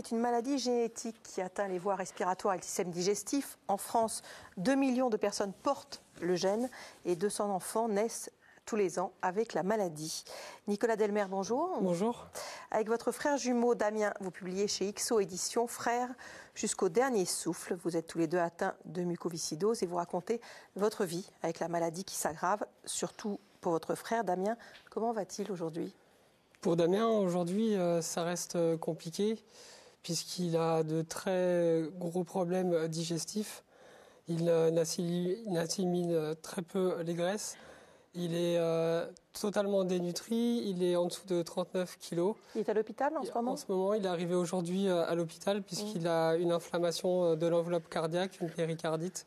est une maladie génétique qui atteint les voies respiratoires et le système digestif. En France, 2 millions de personnes portent le gène et 200 enfants naissent tous les ans avec la maladie. Nicolas Delmer, bonjour. Bonjour. Avec votre frère jumeau Damien, vous publiez chez XO Éditions Frères jusqu'au dernier souffle. Vous êtes tous les deux atteints de mucoviscidose et vous racontez votre vie avec la maladie qui s'aggrave, surtout pour votre frère Damien. Comment va-t-il aujourd'hui ? Pour Damien, aujourd'hui, ça reste compliqué puisqu'il a de très gros problèmes digestifs. Il n'assimile très peu les graisses. Il est totalement dénutri. Il est en dessous de 39 kilos. Il est à l'hôpital en ce moment ? En ce moment, il est arrivé aujourd'hui à l'hôpital puisqu'il a une inflammation de l'enveloppe cardiaque, une péricardite,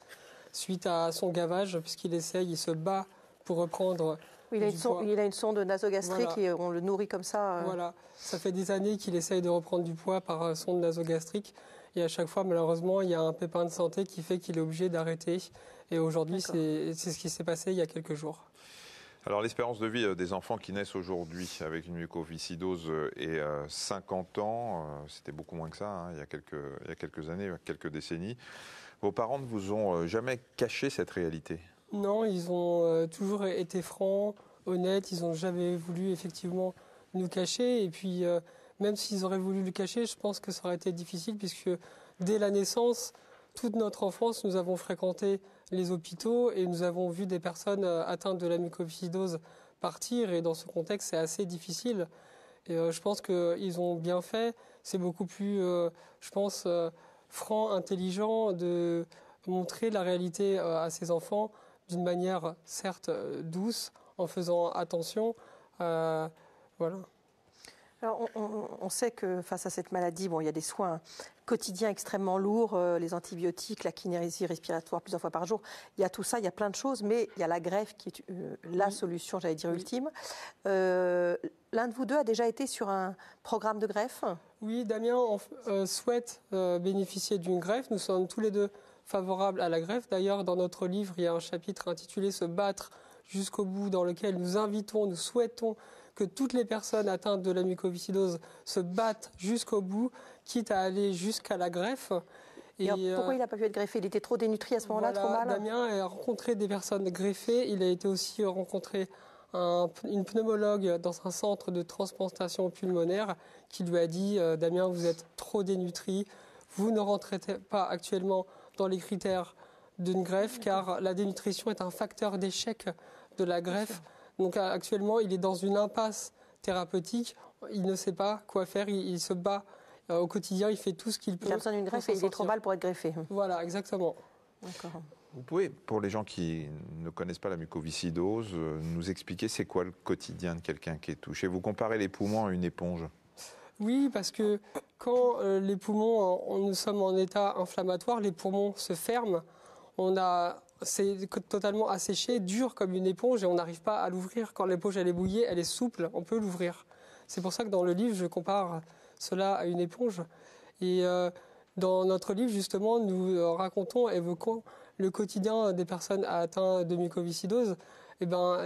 suite à son gavage, puisqu'il se bat pour reprendre. Oui, il a une sonde nasogastrique, voilà. Et on le nourrit comme ça. Voilà, ça fait des années qu'il essaye de reprendre du poids par sonde nasogastrique. Et à chaque fois, malheureusement, il y a un pépin de santé qui fait qu'il est obligé d'arrêter. Et aujourd'hui, c'est ce qui s'est passé il y a quelques jours. Alors l'espérance de vie des enfants qui naissent aujourd'hui avec une mucoviscidose est 50 ans. C'était beaucoup moins que ça, hein, il y a quelques années, quelques décennies. Vos parents ne vous ont jamais caché cette réalité ? Non, ils ont toujours été francs, honnêtes. Ils n'ont jamais voulu effectivement nous cacher. Et puis, même s'ils auraient voulu le cacher, je pense que ça aurait été difficile puisque dès la naissance, toute notre enfance, nous avons fréquenté les hôpitaux et nous avons vu des personnes atteintes de la mucoviscidose partir. Et dans ce contexte, c'est assez difficile. Et je pense qu'ils ont bien fait. C'est beaucoup plus, je pense, franc, intelligent de montrer la réalité à ses enfants d'une manière certes douce, en faisant attention. Voilà. Alors, on sait que face à cette maladie, il y a des soins quotidiens extrêmement lourds, les antibiotiques, la kinésie respiratoire plusieurs fois par jour. Il y a tout ça, il y a plein de choses, mais il y a la greffe qui est la solution, j'allais dire, ultime. L'un de vous deux a déjà été sur un programme de greffe ? Oui, Damien souhaite bénéficier d'une greffe. Nous sommes tous les deux favorables à la greffe. D'ailleurs, dans notre livre, il y a un chapitre intitulé « Se battre jusqu'au bout » dans lequel nous souhaitons que toutes les personnes atteintes de la mucoviscidose se battent jusqu'au bout, quitte à aller jusqu'à la greffe. Et pourquoi il n'a pas pu être greffé ? Il était trop dénutri à ce moment-là, trop mal ? Damien a rencontré des personnes greffées. Il a été aussi rencontré une pneumologue dans un centre de transplantation pulmonaire qui lui a dit « Damien, vous êtes trop dénutri, vous ne rentrez pas actuellement dans les critères d'une greffe car la dénutrition est un facteur d'échec de la greffe. » Donc actuellement, il est dans une impasse thérapeutique. Il ne sait pas quoi faire. Il se bat au quotidien. Il fait tout ce qu'il peut. Il a besoin d'une greffe et il est trop mal pour être greffé. Voilà, exactement. D'accord. Vous pouvez, pour les gens qui ne connaissent pas la mucoviscidose, nous expliquer c'est quoi le quotidien de quelqu'un qui est touché ? Vous comparez les poumons à une éponge ? Oui, parce que quand les poumons, nous sommes en état inflammatoire, les poumons se ferment. C'est totalement asséché, dur comme une éponge et on n'arrive pas à l'ouvrir. Quand l'éponge elle est bouillée, elle est souple, on peut l'ouvrir. C'est pour ça que dans le livre, je compare cela à une éponge. Et dans notre livre, justement, nous évoquons le quotidien des personnes atteintes de mucoviscidose.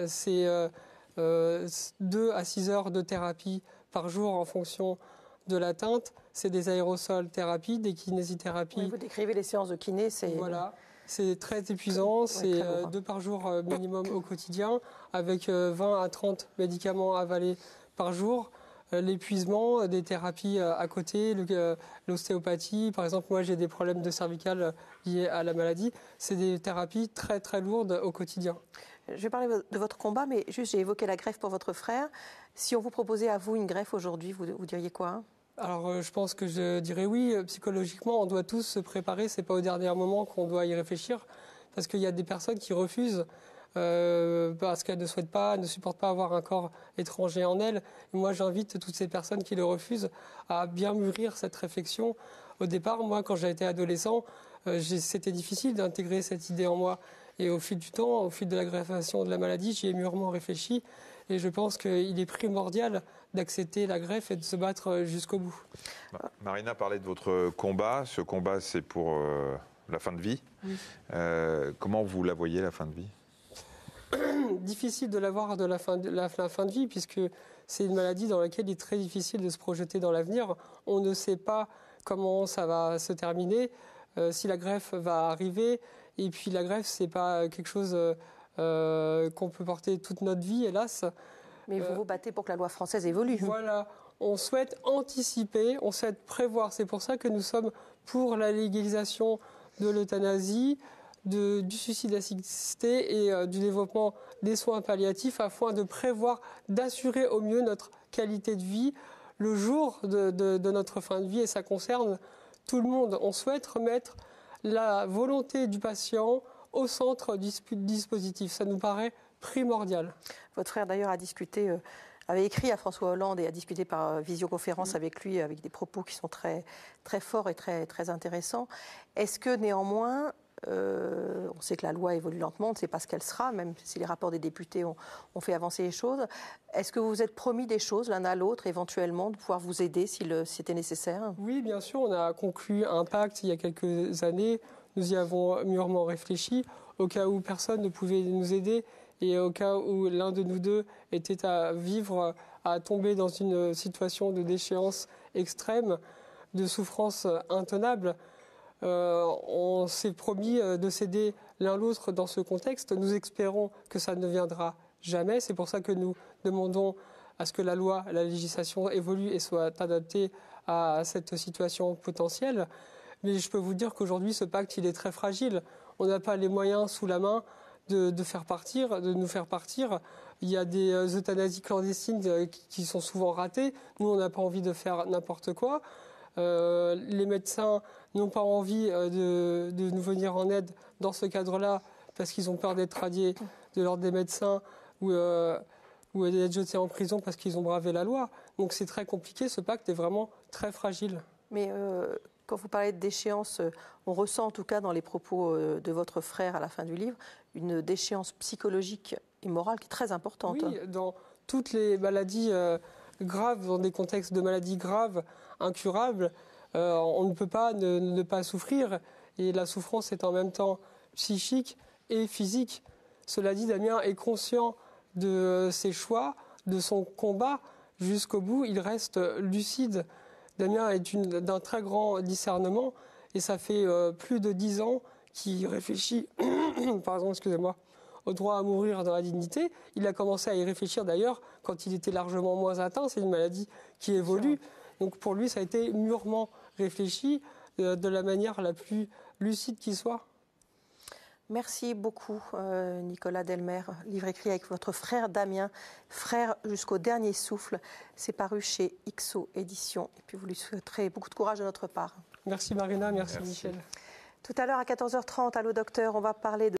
C'est 2 à 6 heures de thérapie par jour en fonction de l'atteinte. C'est des aérosols thérapies, des kinésithérapies. Oui, vous décrivez les séances de kiné, c'est... Voilà. C'est très épuisant, c'est 2 par jour minimum au quotidien, avec 20 à 30 médicaments avalés par jour. L'épuisement, des thérapies à côté, l'ostéopathie. Par exemple, moi j'ai des problèmes de cervicales liés à la maladie. C'est des thérapies très très lourdes au quotidien. Je vais parler de votre combat, mais juste j'ai évoqué la greffe pour votre frère. Si on vous proposait à vous une greffe aujourd'hui, vous diriez quoi ? Alors, je pense que je dirais oui. Psychologiquement, on doit tous se préparer. C'est pas au dernier moment qu'on doit y réfléchir, parce qu'il y a des personnes qui refusent parce qu'elles ne souhaitent pas, ne supportent pas avoir un corps étranger en elles. Et moi, j'invite toutes ces personnes qui le refusent à bien mûrir cette réflexion. Au départ, moi, quand j'ai été adolescent, c'était difficile d'intégrer cette idée en moi. Et au fil du temps, au fil de l'aggravation de la maladie, j'y ai mûrement réfléchi. Et je pense qu'il est primordial d'accepter la greffe et de se battre jusqu'au bout. Marina parlait de votre combat. Ce combat, c'est pour la fin de vie. Oui. Comment vous la voyez, la fin de vie ? Difficile de la voir de la fin de vie, puisque c'est une maladie dans laquelle il est très difficile de se projeter dans l'avenir. On ne sait pas comment ça va se terminer, si la greffe va arriver. Et puis la greffe, c'est pas quelque chose qu'on peut porter toute notre vie, hélas. Mais vous vous battez pour que la loi française évolue. Voilà, on souhaite anticiper, on souhaite prévoir. C'est pour ça que nous sommes pour la légalisation de l'euthanasie, du suicide assisté et du développement des soins palliatifs afin de prévoir, d'assurer au mieux notre qualité de vie le jour de notre fin de vie. Et ça concerne tout le monde. On souhaite remettre la volonté du patient au centre du dispositif. Ça nous paraît primordial. Votre frère d'ailleurs avait écrit à François Hollande et a discuté par visioconférence avec lui, avec des propos qui sont très, très forts et très, très intéressants. Est-ce que néanmoins, on sait que la loi évolue lentement, on ne sait pas ce qu'elle sera, même si les rapports des députés ont fait avancer les choses. Est-ce que vous vous êtes promis des choses l'un à l'autre, éventuellement, de pouvoir vous aider si c'était nécessaire? Oui, bien sûr, on a conclu un pacte il y a quelques années. Nous y avons mûrement réfléchi, au cas où personne ne pouvait nous aider et au cas où l'un de nous deux était à vivre, à tomber dans une situation de déchéance extrême, de souffrance intenable. On s'est promis de s'aider l'un l'autre dans ce contexte. Nous espérons que ça ne viendra jamais. C'est pour ça que nous demandons à ce que la loi, la législation évolue et soit adaptée à cette situation potentielle. Mais je peux vous dire qu'aujourd'hui, ce pacte, il est très fragile. On n'a pas les moyens sous la main de nous faire partir. Il y a des euthanasies clandestines qui sont souvent ratées. Nous, on n'a pas envie de faire n'importe quoi. Les médecins n'ont pas envie de nous venir en aide dans ce cadre-là parce qu'ils ont peur d'être radiés de l'ordre des médecins ou d'être jetés en prison parce qu'ils ont bravé la loi. Donc c'est très compliqué, ce pacte est vraiment très fragile. Mais quand vous parlez de déchéance, on ressent en tout cas dans les propos de votre frère à la fin du livre une déchéance psychologique et morale qui est très importante. Oui, dans toutes les maladies graves, dans des contextes de maladies graves, incurables, on ne peut pas ne pas souffrir. Et la souffrance est en même temps psychique et physique. Cela dit, Damien est conscient de ses choix, de son combat jusqu'au bout. Il reste lucide. Damien est d'un très grand discernement et ça fait plus de 10 ans qu'il réfléchit au droit à mourir dans la dignité. Il a commencé à y réfléchir d'ailleurs quand il était largement moins atteint. C'est une maladie qui évolue. Donc pour lui, ça a été mûrement réfléchi de la manière la plus lucide qui soit. Merci beaucoup, Nicolas Delmer. Livre écrit avec votre frère Damien, Frère jusqu'au dernier souffle. C'est paru chez XO Éditions. Et puis vous lui souhaiterez beaucoup de courage de notre part. Merci Marina, merci Michel. Tout à l'heure à 14h30, Allô Docteur, on va parler de